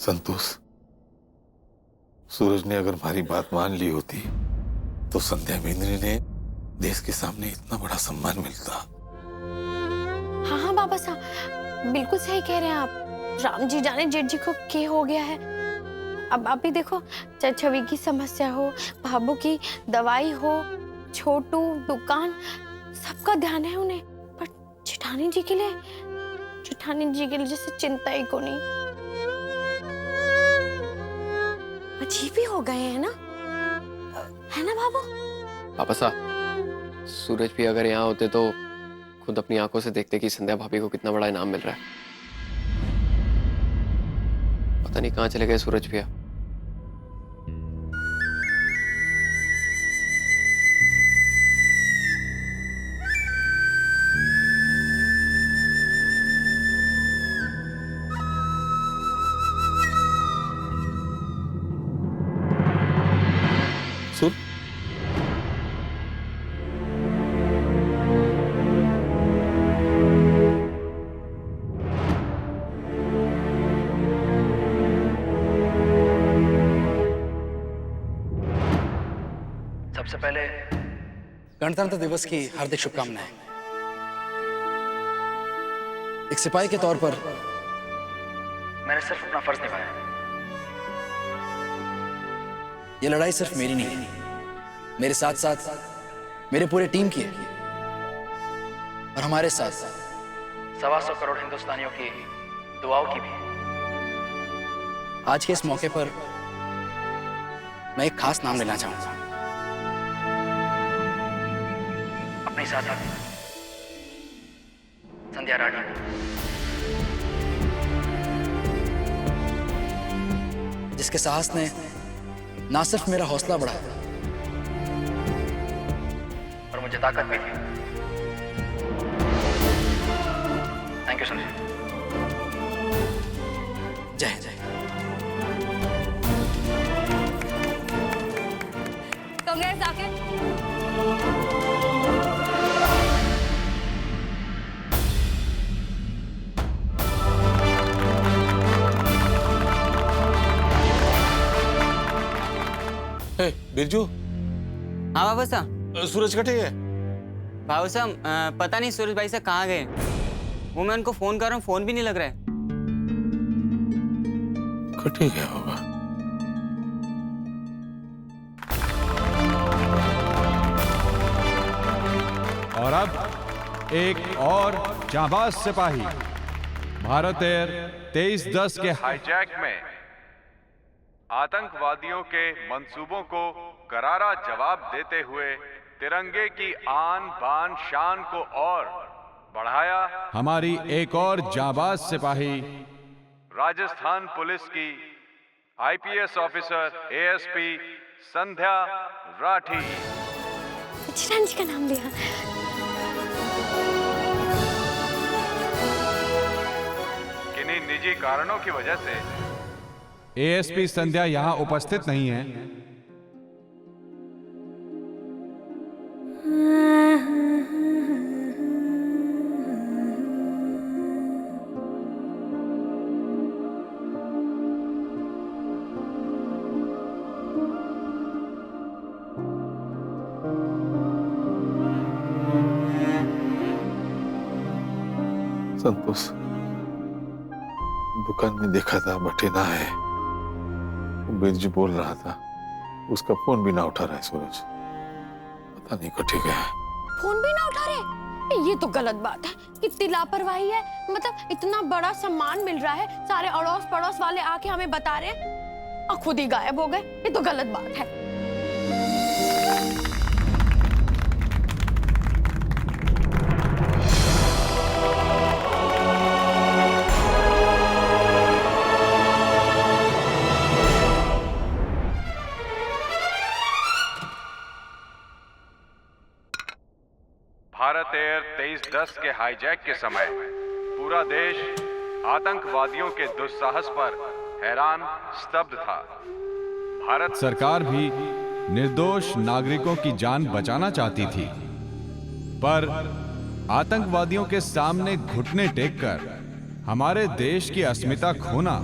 संतोष, सूरज ने अगर हमारी बात मान ली होती तो संध्या मेंद्री ने देश के सामने इतना बड़ा सम्मान मिलता। हाँ हाँ बाबा साहब, बिल्कुल सही कह रहे हैं आप। राम जी जाने जेठ जी को क्या हो गया है। अब आप भी देखो, चाहे छवि की समस्या हो, बाबू की दवाई हो, छोटू दुकान, सबका ध्यान है उन्हें। पर जेठानी जी के लिए जैसे चिंता ही को नहीं। अजीब ही हो गए हैं ना, है ना बाबू? पापा साहब, सूरज भी अगर यहाँ होते तो खुद अपनी आंखों से देखते कि संध्या भाभी को कितना बड़ा इनाम मिल रहा है। पता नहीं कहाँ चले गए सूरज भैया। सुन, सबसे पहले गणतंत्र दिवस की हार्दिक शुभकामनाएं। एक सिपाही के तौर पर मैंने सिर्फ अपना फर्ज निभाया। ये लड़ाई सिर्फ मेरी नहीं है, मेरे साथ साथ मेरे पूरे टीम की है और हमारे साथ 125 करोड़ हिंदुस्तानियों की दुआओं की भी। आज के इस मौके पर मैं एक खास नाम लेना चाहूंगा। अपने साथ संध्या राठी, जिसके साहस ने ना सिर्फ मेरा हौसला बढ़ाया और मुझे ताकत भी दी। थैंक यू संध्या। जय जय। कांग्रेस आके बिरजू, हाँ बाबू साहब। सूरज कटे है। बाबू साहब, पता नहीं सूरज भाई साहब कहाँ गए। वो मैं उनको फोन कर रहा हूँ, फोन भी नहीं लग रहा है। कटे गया होगा। और अब एक और जांबाज सिपाही भारत एयर 2310 के हाईजैक में आतंकवादियों के मंसूबों को करारा जवाब देते हुए तिरंगे की आन बान शान को और बढ़ाया हमारी एक और जांबाज सिपाही राजस्थान पुलिस की आईपीएस ऑफिसर एएसपी संध्या राठी। जेठानी जी का नाम लिया। किन्हीं निजी कारणों की वजह से एएसपी संध्या यहां उपस्थित नहीं है। संतोष, दुकान में देखा था बटेना है। बिरजू बोल रहा था, उसका फोन भी ना उठा रहा है सूरज। पता नहीं कटे गया है। फोन भी ना उठा रहे, ये तो गलत बात है। कितनी लापरवाही है। मतलब इतना बड़ा सम्मान मिल रहा है, सारे अड़ोस पड़ोस वाले आके हमें बता रहे हैं और खुद ही गायब हो गए। ये तो गलत बात है। भारत एयर 2310 के हाईजैक के समय पूरा देश आतंकवादियों के दुस्साहस पर हैरान स्तब्ध था। भारत सरकार भी निर्दोष नागरिकों की जान बचाना चाहती थी, पर आतंकवादियों के सामने घुटने टेककर हमारे देश की अस्मिता खोना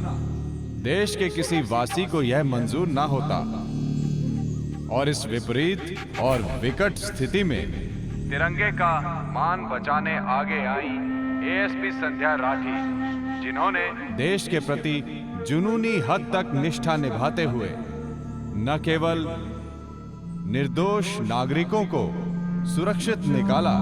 देश के किसी वासी को यह मंजूर ना होता और इस विपरीत और विकट स्थिति में तिरंगे का मान बचाने आगे आई एएसपी संध्या राठी, जिन्होंने देश के प्रति जुनूनी हद तक निष्ठा निभाते हुए न केवल निर्दोष नागरिकों को सुरक्षित निकाला,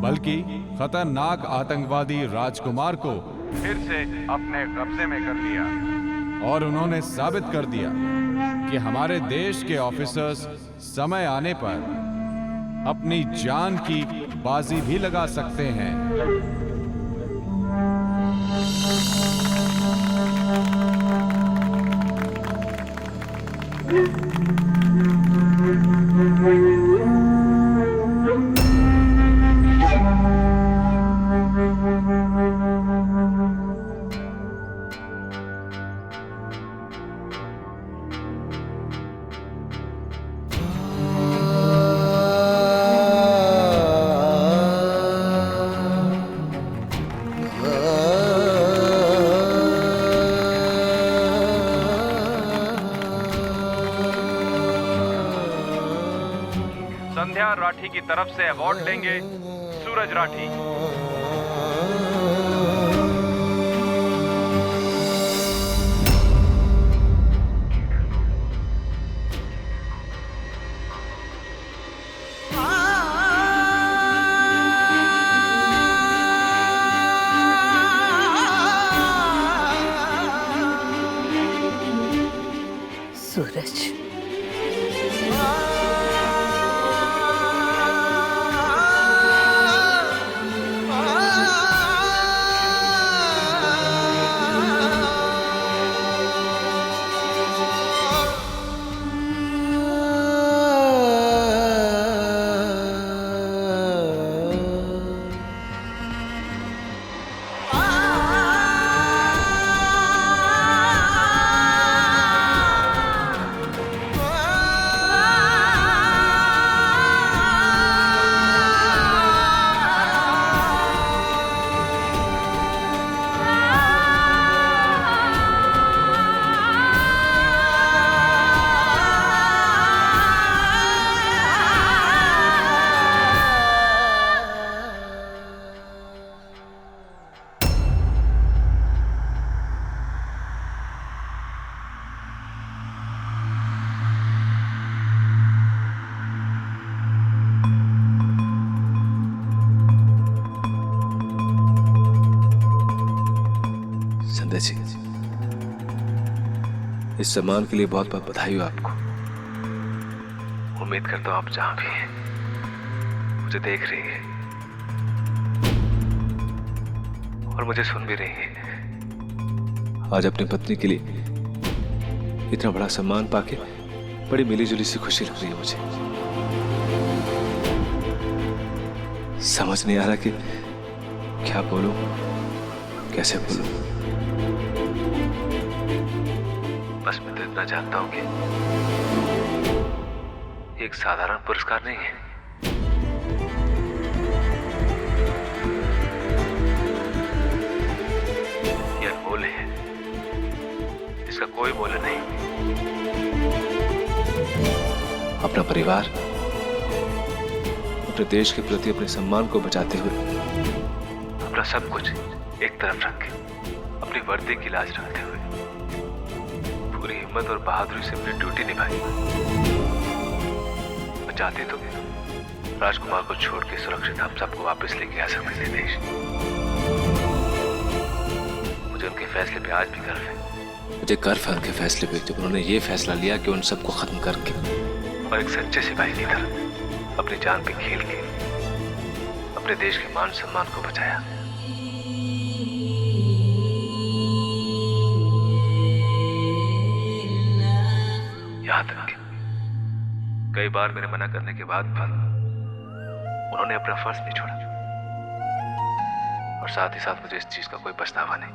बल्कि खतरनाक आतंकवादी राजकुमार को फिर से अपने कब्जे में कर लिया। और उन्होंने साबित कर दिया कि हमारे देश के ऑफिसर्स समय आने पर अपनी जान की बाजी भी लगा सकते हैं। संध्या राठी की तरफ से अवार्ड लेंगे सूरज राठी। सूरज, संध्या जी, इस सम्मान के लिए बहुत बहुत बधाई हो आपको। उम्मीद करता हूं आप जहां भी हैं मुझे देख रही हैं और मुझे सुन भी रही हैं। आज अपनी पत्नी के लिए इतना बड़ा सम्मान पाके बड़ी मिलीजुली सी खुशी लग रही है मुझे। समझ नहीं आ रहा कि क्या बोलूं, कैसे बोलूं। बस मैं तो इतना जानता हूं कि एक साधारण पुरस्कार नहीं है, यह अनमोल है, इसका कोई मूल्य नहीं। अपना परिवार, अपने देश के प्रति अपने सम्मान को बचाते हुए अपना सब कुछ एक तरफ रख के अपनी वर्दी की लाज रखते हुए पूरी हिम्मत और बहादुरी से अपनी ड्यूटी निभाई। मैं चाहती तो राजकुमार को छोड़ के सुरक्षित हम सबको वापस लेके आ सकते थे देश। मुझे उनके फैसले पे आज भी गर्व है। मुझे गर्व है उनके फैसले पे, जब उन्होंने ये फैसला लिया कि उन सबको खत्म करके और एक सच्चे सिपाही की तरह अपनी जान पे खेल के अपने देश के मान सम्मान को बचाया। यहाँ तक कि कई बार मेरे मना करने के बाद भी उन्होंने अपना फर्ज नहीं छोड़ा और साथ ही साथ मुझे इस चीज का कोई पछतावा नहीं,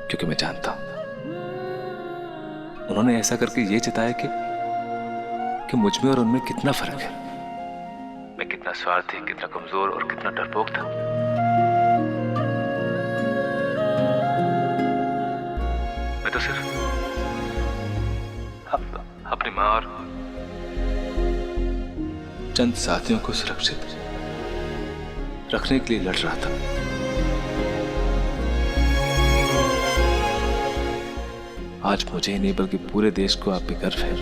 क्योंकि मैं जानता हूं उन्होंने ऐसा करके ये जताया कि मुझ में और उनमें कितना फर्क है, मैं कितना स्वार्थी, कितना कमजोर और कितना डरपोक था। मैं तो सिर्फ अपनी माँ और चंद साथियों को सुरक्षित रखने के लिए लड़ रहा था। आज मुझे ही नहीं बल्कि पूरे देश को आप पे गर्व है।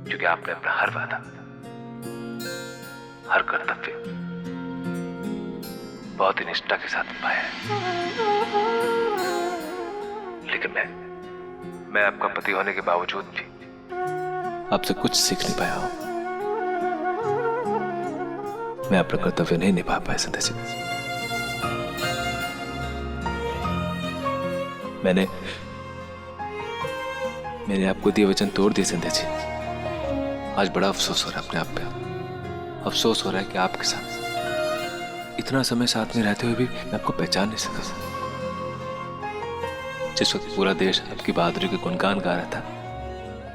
क्योंकि आपने अपना हर वादा, हर कर्तव्य बहुत ही निष्ठा के साथ निभाया है। लेकिन मैं आपका पति होने के बावजूद भी आपसे कुछ सीख नहीं पाया हूं। मैं अपना कर्तव्य नहीं निभा पाया संध्या जी। मैंने आपको दिए वचन तोड़ दिए संध्या जी। आज बड़ा अफसोस हो रहा है अपने आप पे। अफसोस हो रहा है कि आपके साथ इतना समय साथ में रहते हुए भी मैं आपको पहचान नहीं सका। जिस वक्त पूरा देश आपकी बहादुरी के गुणगान गा रहा था,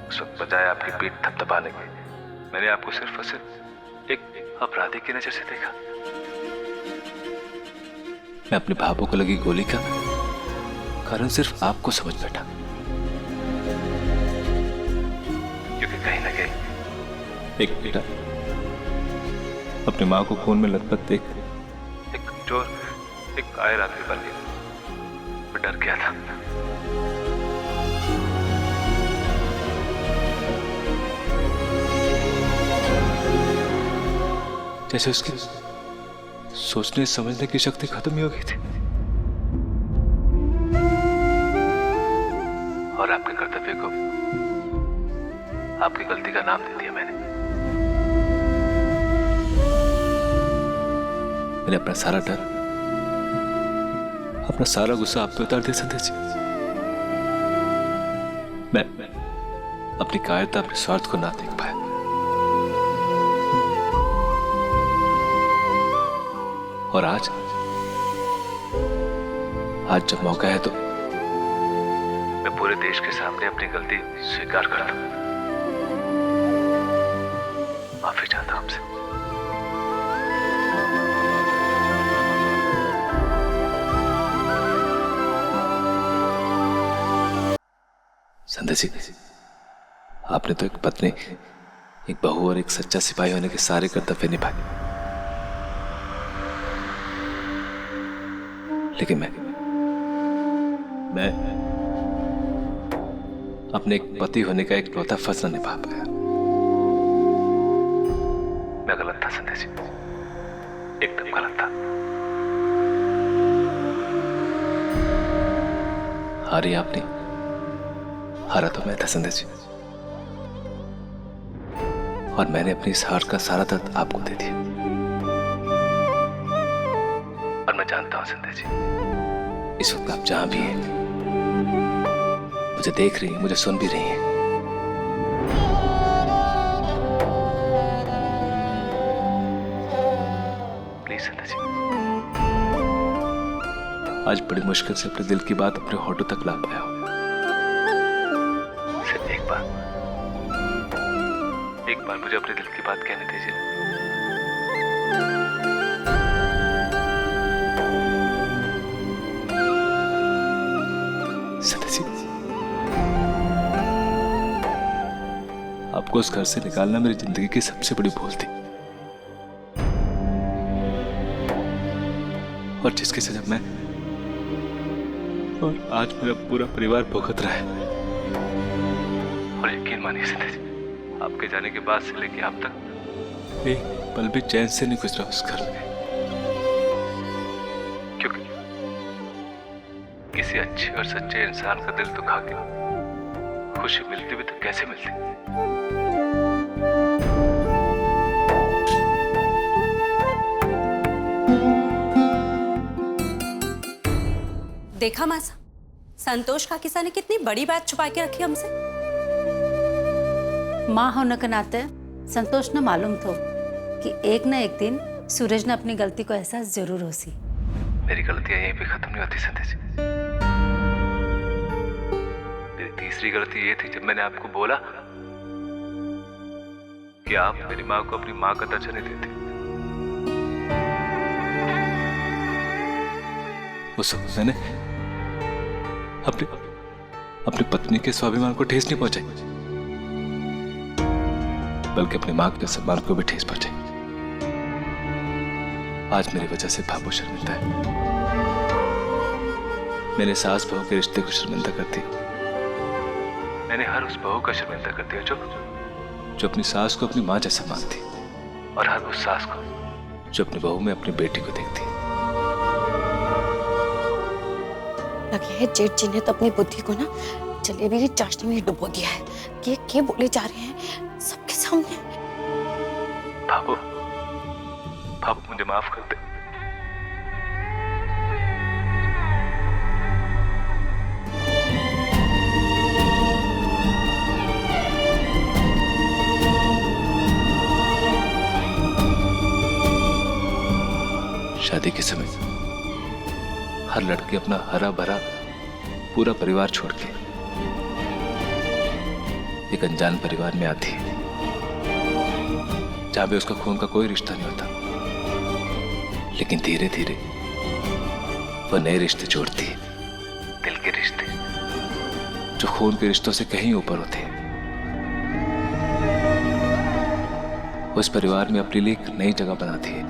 उस वक्त बजाय आपकी पीठ थपथपाने के मैंने आपको सिर्फ और सिर्फ एक अपराधी की नजर से देखा। मैं अपने भावों को लगी गोली का कारण सिर्फ आपको समझ बैठा, क्योंकि कहीं ना कहीं एक बेटा अपनी माँ को खून में लथपथ देख एक चोर, एक कायर आदमी बन गया। वो डर गया था। जैसे उसकी सोचने समझने की शक्ति खत्म ही हो गई थी। और आपके कर्तव्य को आपकी गलती का नाम दे दिया मैंने अपना सारा डर, अपना सारा गुस्सा आप पे उतार दिया संध्या जी। मैं अपनी कायरता, अपने स्वार्थ को ना देख पाया। और आज जब मौका है तो मैं पूरे देश के सामने अपनी गलती स्वीकार करता हूं। माफी चाहता हूं आपसे। संध्या जी, आपने तो एक पत्नी, एक बहू और एक सच्चा सिपाही होने के सारे कर्तव्य निभाए। लेकिन मैं अपने एक पति होने का एक लौता फर्ज न निभा पाया। मैं गलत था संध्या जी, एकदम गलत था। हारी आपने, हारा तो मैं था संध्या जी। और मैंने अपनी इस हार का सारा दर्द आपको दे दिया। और मैं जानता हूं संध्या जी, इस वक्त आप जहां भी हैं, मुझे देख रही हैं, मुझे सुन भी रही हैं। प्लीज संध्या जी, आज बड़ी मुश्किल से अपने दिल की बात अपने होठों तक ला पाया हूं। सिर्फ एक बार मुझे अपने दिल की बात कहने दीजिए। संध्या जी, आपको उस घर से निकालना मेरी जिंदगी की सबसे बड़ी भूल थी। और जिसकी सजा मैं और आज मेरा पूरा परिवार भुगत रहा है। और यकीन मानिए संध्या जी, आपके जाने के बाद से लेके आप तक एक पल भी चैन से नहीं गुजरा उस घर में। क्योंकि किसी अच्छे और सच्चे इंसान का दिल दुखा के खुशी मिलती भी तो कैसे मिलती। देखा मासा, संतोष काकीसा ने कितनी बड़ी बात छुपा के रखी हमसे। माँ होने के नाते संतोष ने मालूम था कि एक न एक दिन सूरज ने अपनी गलती को एहसास जरूर होसी। मेरी गलतियां यहीं पे खत्म नहीं होती संध्या जी। मेरी तीसरी गलती ये थी जब मैंने आपको बोला कि आप मेरी माँ को अपनी माँ का दर्जा नहीं देते। उस वक्त मैंने अपनी पत्नी के स्वाभिमान को ठेस नहीं पहुंचाई, बल्कि अपनी माँ के सम्मान को भी ठेस पहुंचाई। आज मेरी वजह से भाभू शर्मिंदा है। मैंने सास बहू के रिश्ते को शर्मिंदा कर दिया। मैंने हर उस बहू का शर्मिंदा कर दिया जो अपनी सास को अपनी माँ जैसा मानती, और हर उस सास को जो अपनी बहू में अपनी बेटी को देखती। लगे है जेठ जी ने तो अपनी बुद्धि को ना जलेबी की चाशनी में डुबो दिया है कि ये क्या बोले जा रहे हैं सबके सामने। भाभू मुझे माफ कर दे। शादी के समय हर लड़की अपना हरा भरा पूरा परिवार छोड़ के एक अनजान परिवार में आती है, जहां भी उसका खून का कोई रिश्ता नहीं होता, लेकिन धीरे धीरे वह नए रिश्ते जोड़ती है, दिल के रिश्ते जो खून के रिश्तों से कहीं ऊपर होते हैं। उस परिवार में अपने लिए एक नई जगह बनाती है,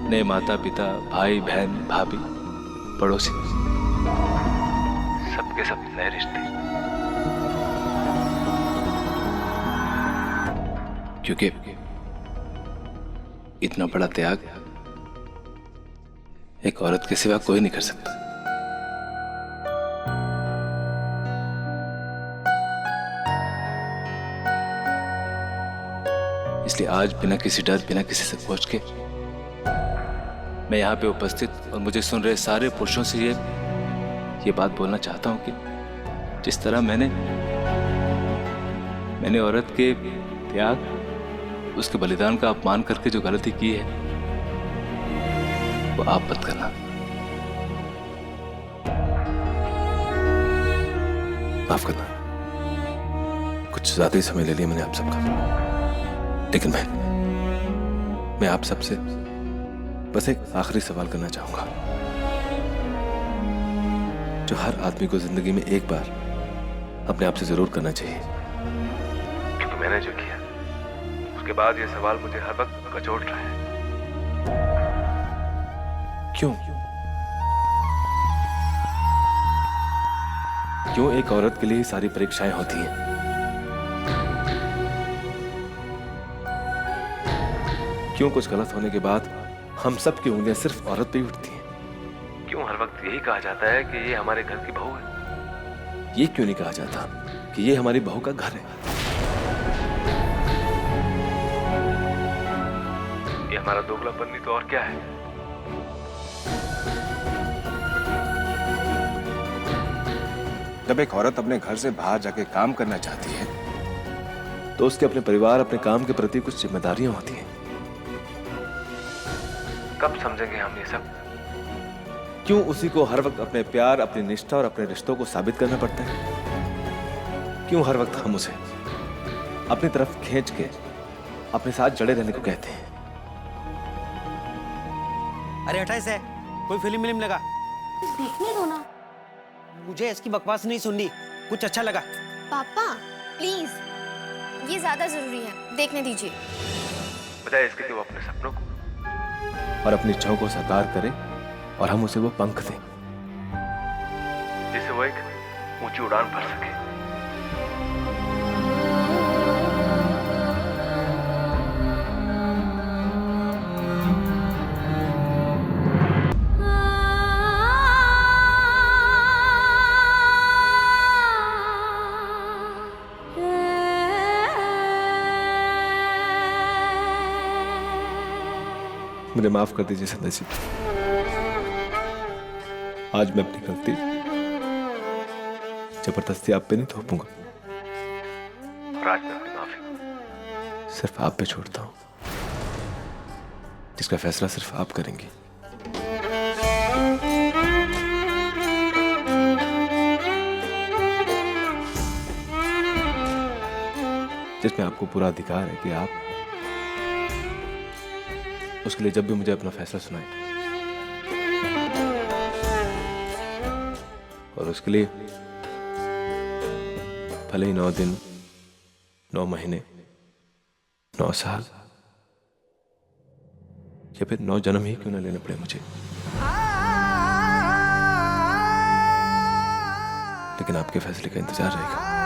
नए माता पिता, भाई बहन, भाभी, पड़ोसी, सबके सब नए रिश्ते। क्योंकि इतना बड़ा त्याग एक औरत के सिवा कोई नहीं कर सकता। इसलिए आज बिना किसी डर, बिना किसी से पूछ के मैं यहाँ पे उपस्थित और मुझे सुन रहे सारे पुरुषों से ये बात बोलना चाहता हूँ कि जिस तरह मैंने औरत के त्याग, उसके बलिदान का अपमान करके जो गलती की है वो आप मत करना। माफ करना, कुछ ज्यादा ही समय ले लिया मैंने आप सबका, लेकिन मैं आप सबसे बस एक आखिरी सवाल करना चाहूंगा जो हर आदमी को जिंदगी में एक बार अपने आप से जरूर करना चाहिए। क्योंकि मैंने जो किया उसके बाद ये सवाल मुझे हर वक्त कचोट रहा है। क्यों एक औरत के लिए सारी परीक्षाएं होती हैं? क्यों कुछ गलत होने के बाद हम सब की उंगलियां सिर्फ औरत पे ही उठती हैं? क्यों हर वक्त यही कहा जाता है कि ये हमारे घर की बहू है? ये क्यों नहीं कहा जाता कि ये हमारी बहू का घर है? ये हमारा दोगलापन नहीं तो और क्या है? जब एक औरत अपने घर से बाहर जाके काम करना चाहती है तो उसके अपने परिवार, अपने काम के प्रति कुछ जिम्मेदारियां होती हैं। कब समझेंगे हम ये सब? क्यों उसी को हर वक्त अपने प्यार, अपनी निष्ठा और अपने रिश्तों को साबित करना पड़ता है? क्यों हर वक्त हम उसे अपनी तरफ खींच के अपने साथ जड़े रहने को कहते हैं? अरे हटा इसे, कोई फिल्म लगा देखने दो ना। मुझे इसकी बकवास नहीं सुननी, कुछ अच्छा लगा। पापा प्लीज, ये ज्यादा जरूरी है, देखने दीजिए। बजाय इसके कि वो अपने सपनों को और अपनी इच्छाओं को साकार करे और हम उसे वो पंख दें जिससे वो एक ऊंची उड़ान भर सके। मुझे माफ कर दीजिए संध्या जी, आज मैं अपनी गलती जबरदस्ती आप पे नहीं थोपूंगा। और आज मैं अपनी माफी सिर्फ आप पे छोड़ता हूं, जिसका फैसला सिर्फ आप करेंगी। जिसमें आपको पूरा अधिकार है कि आप उसके लिए जब भी मुझे अपना फैसला सुनाएं। और उसके लिए भले ही 9 दिन, 9 महीने, 9 साल या फिर 9 जन्म ही क्यों ना लेने पड़े मुझे, लेकिन आपके फैसले का इंतजार रहेगा।